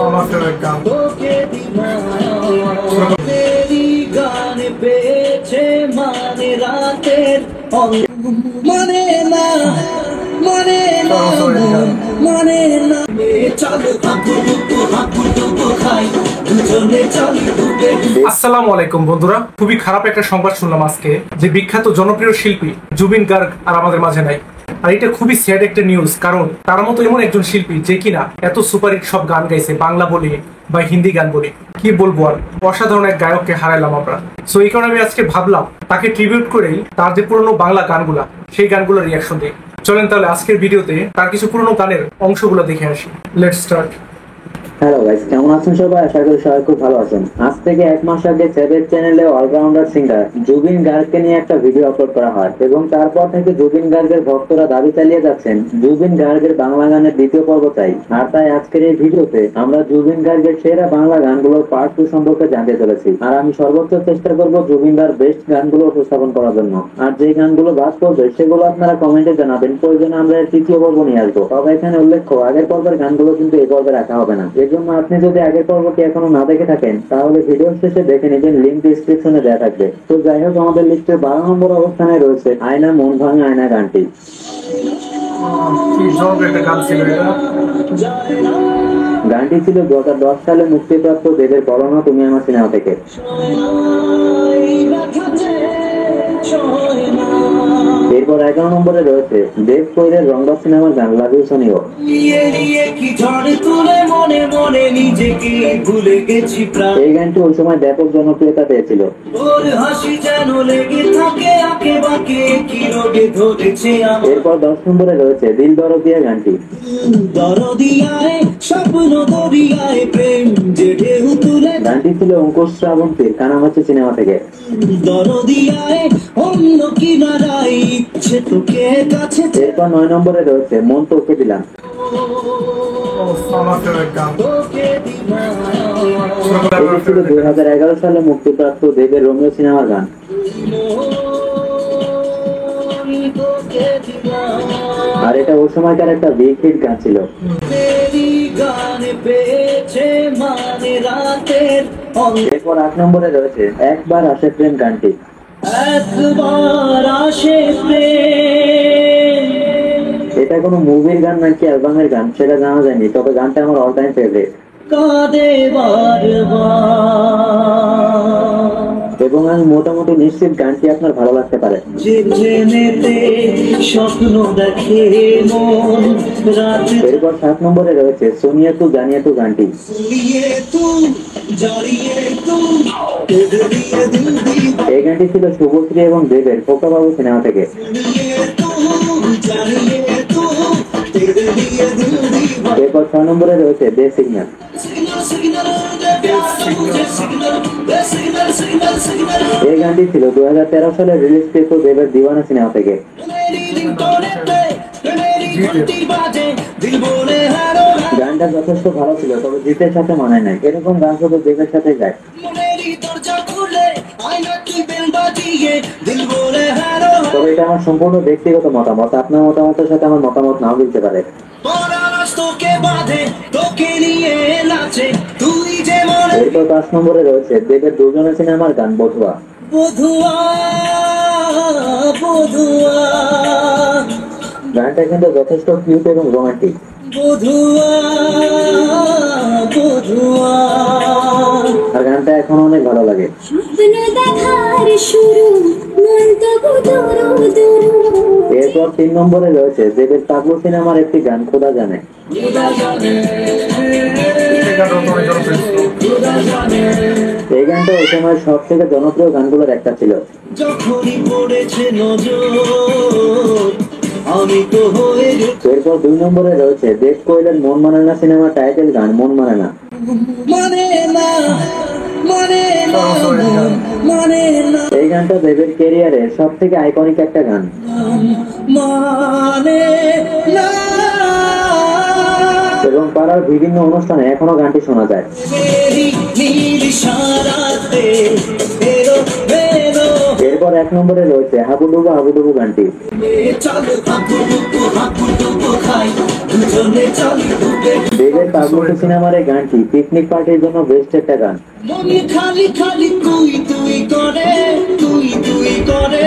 আমার গান গানে পেয়েছে মানে রাতের মানে না মানে না মানে না চলো খাই দুজনে চলো। আসসালামু আলাইকুম বন্ধুরা, খুবই খারাপ একটা সংবাদ শুনলাম আজকে যে বিখ্যাত জনপ্রিয় শিল্পী জুবিন গার্গ আর আমাদের মাঝে নাই। আর এটা খুবই স্যাড একটা নিউজ, কারণ তার মতো এমন একজন শিল্পী যে কিনা এত সুপারহিট সব গান গাইছে, বাংলা বলি বা হিন্দি গান বলি, কি বলবো আর, অসাধারণ এক গায়ককে হারাইলাম আমরা। সো এই কারণে আমি আজকে ভাবলাম তাকে ট্রিবিউট করেই তার যে পুরোনো বাংলা গানগুলা সেই গানগুলোর রিয়াকশন দিই। চলেন তাহলে আজকের ভিডিওতে তার কিছু পুরোনো গানের অংশগুলো দেখে আসি। Let's start. হ্যালো গাইস, কেমন আছেন সবাই? আশা করি সবাই খুব ভালো আছেন। আজ থেকে এক মাস আগে সেভেন চ্যানেলে অলরাউন্ডার সিঙ্গার জুবিন গার্গকে নিয়ে একটা ভিডিও আপলোড করা হয় এবং তারপর থেকে জুবিন গার্গের ভক্তরা দাবি চালিয়ে যাচ্ছেন জুবিন গার্গের বাংলা গানের দ্বিতীয় পর্ব চাই। আর তাই আজকের এই ভিডিওতে আমরা জুবিন গার্গের সেরা বাংলা গানগুলোর পার্ট 2 সম্পর্কে জানতে চলেছি। আর আমি সর্বোচ্চ চেষ্টা করব জুবিন দার বেস্ট গানগুলো উপস্থাপন করার জন্য। আর যে গানগুলো বাদ পড়বে সেগুলো আপনারা কমেন্টে জানাবেন, প্রয়োজনে আমরা এর তৃতীয় পর্ব নিয়ে আসবো। তবে এখানে উল্লেখ্য, আগের পর্বের গানগুলো কিন্তু এই পর্বে রাখা হবে না। এজন্য আপনি যদি আগের পর্বটি এখনো না দেখে থাকেন তাহলে ভিডিও শেষে দেখে নেবেন, লিংক ডেসক্রিপশনে দেওয়া থাকবে। তো যাই হোক, আমাদের লিস্টের 12 নম্বর অবস্থানে রয়েছে আয়না মন ভাঙা আয়না গানটি। গানটি ছিল 2010 সালে মুক্তিপ্রাপ্ত দেবের বলনা তুমি আমার সিনেমা থেকে। এরপর 11 নম্বরে রয়েছে দেব কৈরের রংবাজ সিনেমার গান লাভ ইউ সোনিও। এই গানটি ওই সময় ব্যাপক জনপ্রিয়তা পেয়েছিল। এরপর 10 নম্বরে রয়েছে দিল দরদিয়া গানটি। গানটি ছিল অঙ্কুশ শ্রাবন্তীর কানামাছি সিনেমা থেকে। এরপর 9 নম্বরে রয়েছে মন তোকে দিলাম। এটি ছিল 2011 সালে মুক্তিপ্রাপ্ত দেবের রোমিও সিনেমার গান। আর এটা ওই সময়কার একটা বিগ হিট গান ছিল। এরপর 8 নম্বরে রয়েছে একবার আসে প্রেম গানটি। এটা কোনো মুভির গান নাকি অ্যালবামের গান সেটা জানা যায়নি, তবে গানটা আমার অল টাইম ফেভারিট। এবং আমি মোটামুটি নিশ্চিত গানটি আপনার ভালো লাগতে পারে। এরপর 7 নম্বরে রয়েছে সোনিয়া তু জানিয়ে তু গানটি। এই গানটি ছিল শুভশ্রী এবং দেবের খোকাবাবু সিনেমা থেকে। এরপর 6 নম্বরে রয়েছে দে সিগন্যাল। এই গানটি ছিল 2013 সালে রিলিজকৃত দেবের দিওয়ানা সিনেমা থেকে। গানটা যথেষ্ট ভালো ছিল, তবে জিতের সাথে মানায় নাই। এরকম গান শুধু দেবের সাথে গায়। তবে এটা আমার সম্পূর্ণ ব্যক্তিগত মতামত, আপনার মতামতের সাথে আমার মতামত নাও মিলতে পারে। এরপর 5 নম্বরে রয়েছে দেবের দুজনের সিনেমার গান বধুয়া। গানটা কিন্তু যথেষ্ট কিউট এবং রোমান্টিক। আর গানটা এখন অনেক ভালো লাগে। এরপর 3 নম্বরে রয়েছে দেবের তাবলু সিনেমার একটি গান খোদা জানে। এই গানটা ওই সময় সব থেকে জনপ্রিয় গানগুলোর একটা ছিল। এরপর 2 নম্বরে রয়েছে দেব কৈলের মন মানে না সিনেমার টাইটেল গান মন মানে না। এই গানটা দেবের ক্যারিয়ারের সব থেকে আইকনিক একটা গান। এবং পাড়ার বিভিন্ন অনুষ্ঠানে এখনো গানটি শোনা যায়। এরপর 1 নম্বরে রয়েছে হাবুডুবু হাবুডুবু গানটি। দেবের পাগলু সিনেমার এই গানটি পিকনিক পার্টির জন্য বেস্ট একটা গান। মনে খালি খালি তুই তুই করে, তুই তুই করে।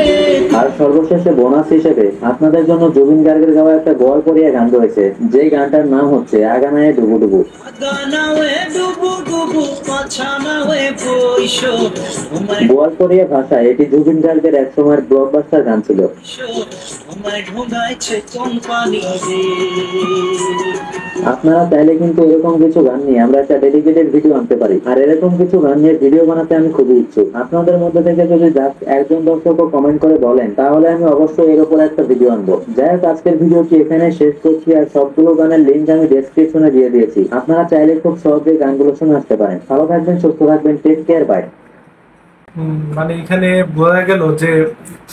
আর সর্বশেষে বোনাস হিসেবে আপনাদের জন্য জুবিন গার্গের গাওয়া একটা গল্পরিয়া গান রয়েছে, যে গানটার নাম হচ্ছে আগানায় ডুবু ডুবু। গানাওয়ে ডুবু ডুবু পাছানাওয়ে বইশো, তোমায় গল্পরিয়া ভাষায় এটি জুবিন গার্গের এক সময়ের ব্লকবাস্টার গান ছিল। তোমায় ঢোঙাইছে কোম্পানি রে। আপনারা চাইলে কিন্তু এরকম কিছু গান নিয়ে আমরা একটা ডেডিকেটেড ভিডিও আনতে পারি, আর এরকম কিছু গান নিয়ে ভিডিও বানাতে আমি খুবই ইচ্ছুক। আপনাদের মধ্যে থেকে যদি জাস্ট একজন দর্শকও কমেন্ট করে বলেন, তাহলে আমি অবশ্যই এর উপর একটা ভিডিও আনবো। যাই হোক, আজকের ভিডিওটি এখানে শেষ করছি, আর সবগুলো গানের লিঙ্ক আমি ডেসক্রিপশনে দিয়ে দিয়েছি। আপনারা চাইলে খুব সহজেই গানগুলো শুনে আসতে পারেন। ভালো থাকবেন, সুস্থ থাকবেন, টেক কেয়ার, বাই। মানে এখানে বোঝা গেল যে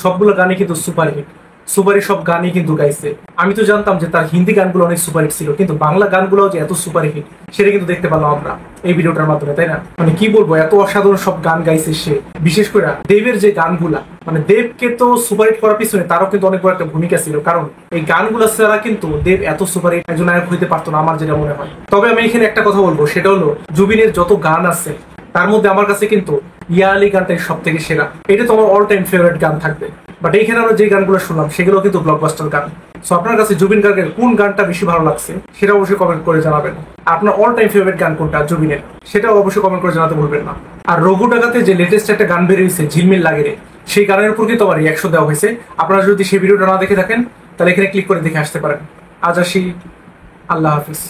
সবগুলো গানই কিন্তু সুপারহিট, সুপারহিট সব গানই কিন্তু গাইছে। আমি তো জানতাম যে তার হিন্দি গানগুলো অনেক সুপারহিট ছিল, কিন্তু বাংলা গানগুলো যে এত সুপারহিট সেটা কিন্তু দেখতে পেলাম আমরা এই ভিডিওটার মাধ্যমে, তাই না? মানে কি বলবো, এত অসাধারণ সব গান গাইছে সে। বিশেষ করে দেবের যে গানগুলা, মানে দেবকে তো সুপারহিট করার পিছনে তারও কিন্তু অনেক বড় একটা ভূমিকা ছিল, কারণ এই গানগুলো ছাড়া কিন্তু দেব এত সুপারহিট একজন নায়ক হইতে পারতো না, আমার যেটা মনে হয়। তবে আমি এখানে একটা কথা বলবো, সেটা হলো জুবিনের যত গান আছে তার মধ্যে আমার কাছে কিন্তু ইয়া আলী গানটাই সব থেকে সেরা। এটা তো আমার অল টাইম ফেভারিট গান থাকবে। বাট এইখানে আমরা যে গানগুলো শুনলাম সেগুলো কিন্তু ব্লকবাস্টার গান। সো আপনার কাছে জুবিন গার্গের কোন গানটা বেশি ভালো লাগছে সেটা অবশ্যই কমেন্ট করে জানাবেন। আপনার অল টাইম ফেভারিট গান কোনটা জুবিনের, সেটাও অবশ্যই কমেন্ট করে জানাতে ভুলবেন না। আর রঘু ডাকাতে যে লেটেস্ট একটা গান বেরিয়েছে ঝিলমিল লাগে রে, সেই গানের উপর কিন্তু আমার রিয়াকশন দেওয়া হয়েছে। আপনারা যদি সেই ভিডিওটা না দেখে থাকেন তাহলে এখানে ক্লিক করে দেখে আসতে পারেন। আজ আসি, আল্লাহ হাফিজ।